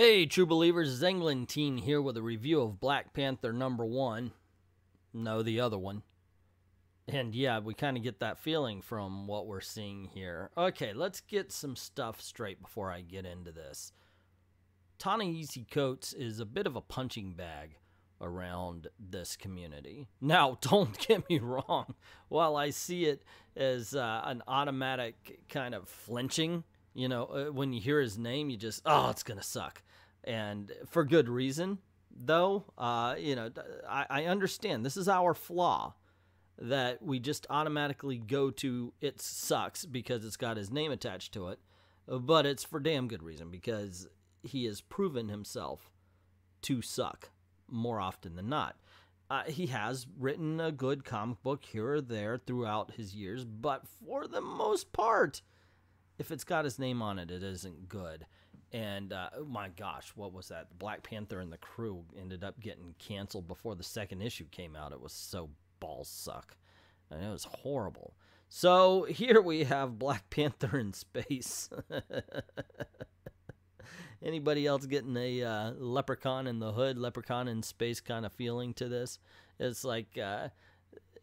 Hey, true believers, ENGLENTINE here with a review of Black Panther #1. No, the other one. And yeah, we kind of get that feeling from what we're seeing here. Okay, let's get some stuff straight before I get into this. Ta-Nehisi Coates is a bit of a punching bag around this community. Now, don't get me wrong. While I see it as an automatic kind of flinching, you know, when you hear his name, you just, oh, it's going to suck. And for good reason, though, you know, I understand this is our flaw, that we just automatically go to it sucks because it's got his name attached to it. But it's for damn good reason, because he has proven himself to suck more often than not. He has written a good comic book here or there throughout his years, but for the most part, if it's got his name on it, it isn't good. And, oh my gosh, what was that? Black Panther and the Crew ended up getting canceled before the second issue came out. It was so balls suck. And it was horrible. So here we have Black Panther in space. Anybody else getting a leprechaun in the hood, leprechaun in space kind of feeling to this? It's like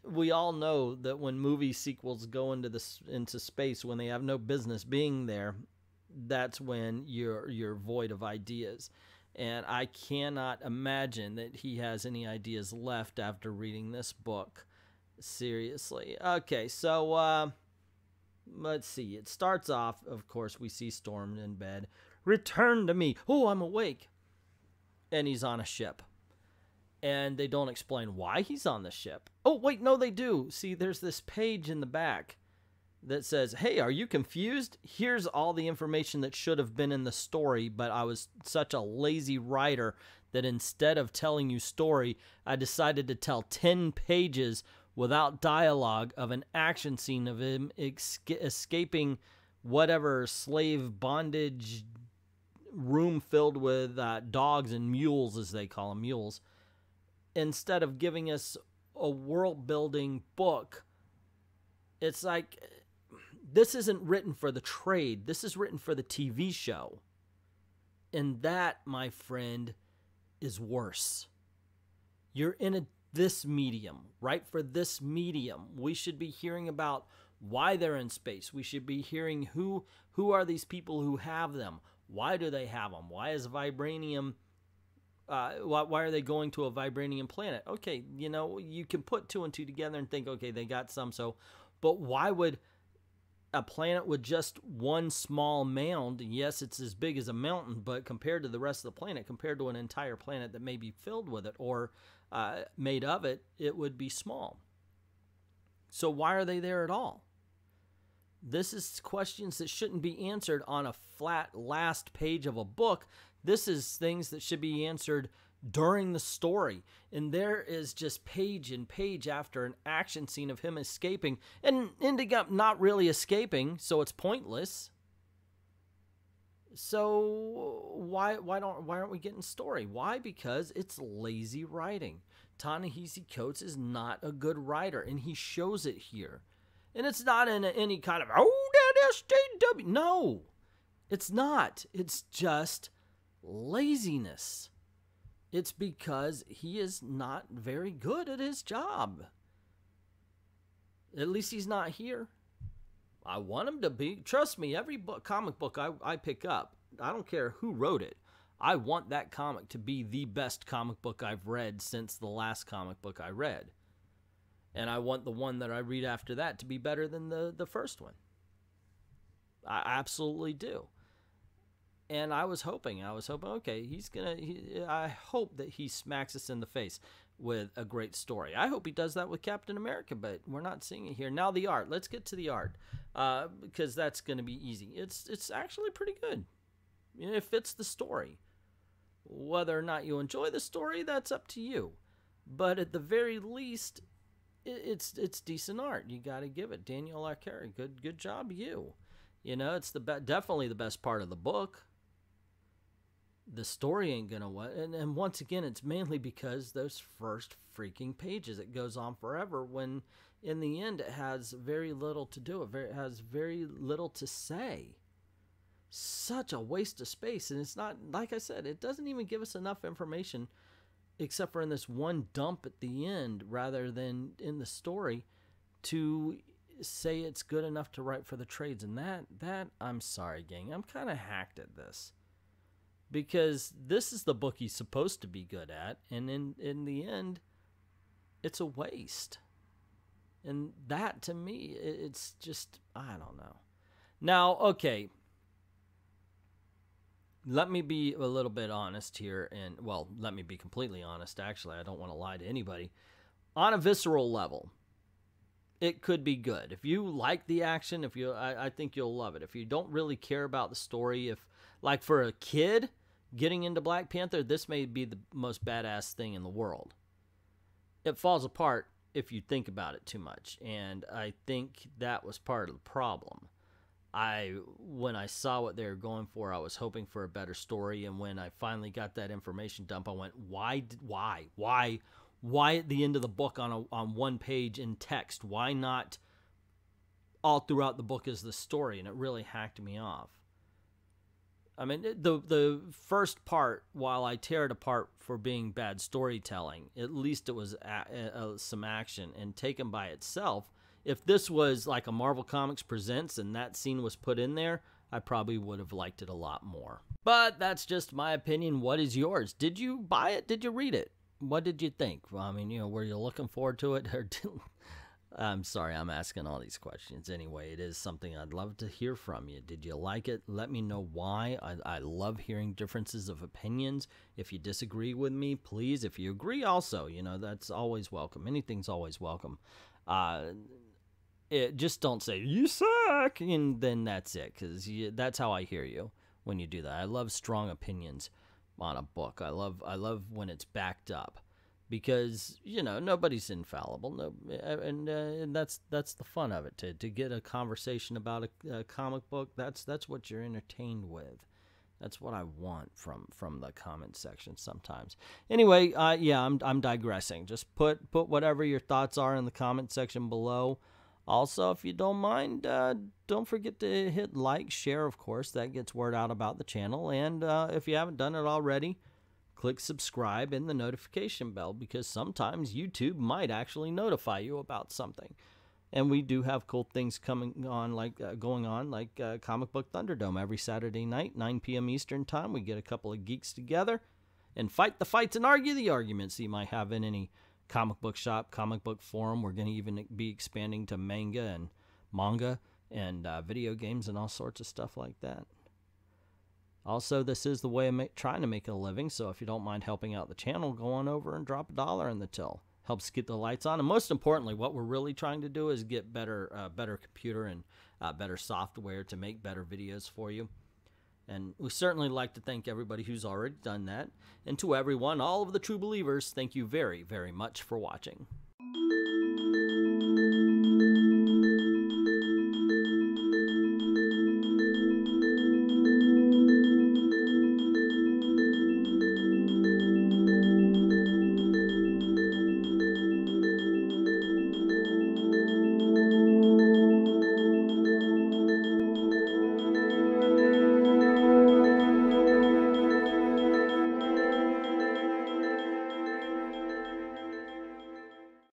we all know that when movie sequels go into space, when they have no business being there, that's when you're void of ideas. And I cannot imagine that he has any ideas left after reading this book. Seriously. Okay, so let's see. It starts off, of course, we see Storm in bed. Return to me. Oh, I'm awake. And he's on a ship. And they don't explain why he's on the ship. Oh, wait, no, they do. See, there's this page in the back that says, hey, are you confused? Here's all the information that should have been in the story, but I was such a lazy writer that instead of telling you story, I decided to tell 10 pages without dialogue of an action scene of him escaping whatever slave bondage room filled with dogs and mules, as they call them, mules, instead of giving us a world-building book. It's like, this isn't written for the trade. This is written for the TV show. And that, my friend, is worse. You're in this medium, right? For this medium, we should be hearing about why they're in space. We should be hearing who are these people who have them? Why do they have them? Why is vibranium... why are they going to a vibranium planet? Okay, you know, you can put 2 and 2 together and think, okay, they got some, so... But why would a planet with just one small mound, yes, it's as big as a mountain, but compared to the rest of the planet, compared to an entire planet that may be filled with it or made of it, it would be small. So why are they there at all? This is questions that shouldn't be answered on a flat last page of a book. This is things that should be answered during the story. And there is just page and page after an action scene of him escaping and ending up not really escaping, so it's pointless. So why aren't we getting story? Why? Because it's lazy writing. Ta-Nehisi Coates is not a good writer, and he shows it here. And it's not in any kind of, oh, that SJW. No, it's not. It's just laziness. It's because he is not very good at his job. At least he's not here. I want him to be. Trust me, every comic book I pick up, I don't care who wrote it, I want that comic to be the best comic book I've read since the last comic book I read. And I want the one that I read after that to be better than the first one. I absolutely do. And I was hoping, okay, I hope that he smacks us in the face with a great story. I hope he does that with Captain America, but we're not seeing it here. Now the art. Let's get to the art, because that's going to be easy. It's actually pretty good. You know, it fits the story. Whether or not you enjoy the story, that's up to you. But at the very least, it's decent art. You got to give it. Daniel Arcari, good job, you. You know, it's definitely the best part of the book. The story ain't gonna what, and once again, it's mainly because those first freaking pages. It goes on forever when, in the end, it has very little to do. It has very little to say. such a waste of space. And it's not, like I said, it doesn't even give us enough information except for in this one dump at the end rather than in the story to say it's good enough to write for the trades. And that I'm sorry, gang, I'm kind of hacked at this, because this is the book he's supposed to be good at, and in the end it's a waste. And that, to me, it's just, I don't know. Now, okay, let me be a little bit honest here, and, well, let me be completely honest, actually. I don't want to lie to anybody. On a visceral level, it could be good. If you like the action, I think you'll love it. If you don't really care about the story, if, like, for a kid getting into Black Panther, this may be the most badass thing in the world. It falls apart if you think about it too much, and I think that was part of the problem. When I saw what they were going for, I was hoping for a better story, and when I finally got that information dump, I went, why at the end of the book on one page in text? Why not all throughout the book is the story? And it really hacked me off. I mean, the first part, while I tear it apart for being bad storytelling, at least it was some action, and taken by itself. If this was like a Marvel Comics Presents and that scene was put in there, I probably would have liked it a lot more. But that's just my opinion. What is yours? Did you buy it? Did you read it? What did you think? Well, I mean, were you looking forward to it? I'm sorry, I'm asking all these questions. Anyway, it is something I'd love to hear from you. Did you like it? Let me know why. I love hearing differences of opinions. If you disagree with me, please. If you agree also, that's always welcome. Anything's always welcome. Just don't say, you suck, and then that's it, because that's how I hear you when you do that. I love strong opinions on a book. I love when it's backed up, because nobody's infallible. And that's the fun of it, to get a conversation about a comic book. That's what you're entertained with. That's what I want from the comment section sometimes. Anyway, yeah, I'm digressing. Just put whatever your thoughts are in the comment section below. Also, if you don't mind, don't forget to hit like, share, of course. That gets word out about the channel. And if you haven't done it already, click subscribe and the notification bell, because sometimes YouTube might actually notify you about something. And we do have cool things going on, like Comic Book Thunderdome every Saturday night, 9 p.m. Eastern Time. We get a couple of geeks together and fight the fights and argue the arguments that you might have in any comic book shop, comic book forum. We're going to even be expanding to manga and video games and all sorts of stuff like that. Also, this is the way of trying to make a living, so if you don't mind helping out the channel, go on over and drop $1 in the till. Helps get the lights on, and most importantly, what we're really trying to do is get better computer and better software to make better videos for you. And we certainly like to thank everybody who's already done that. And to everyone, all of the true believers, thank you very, very much for watching.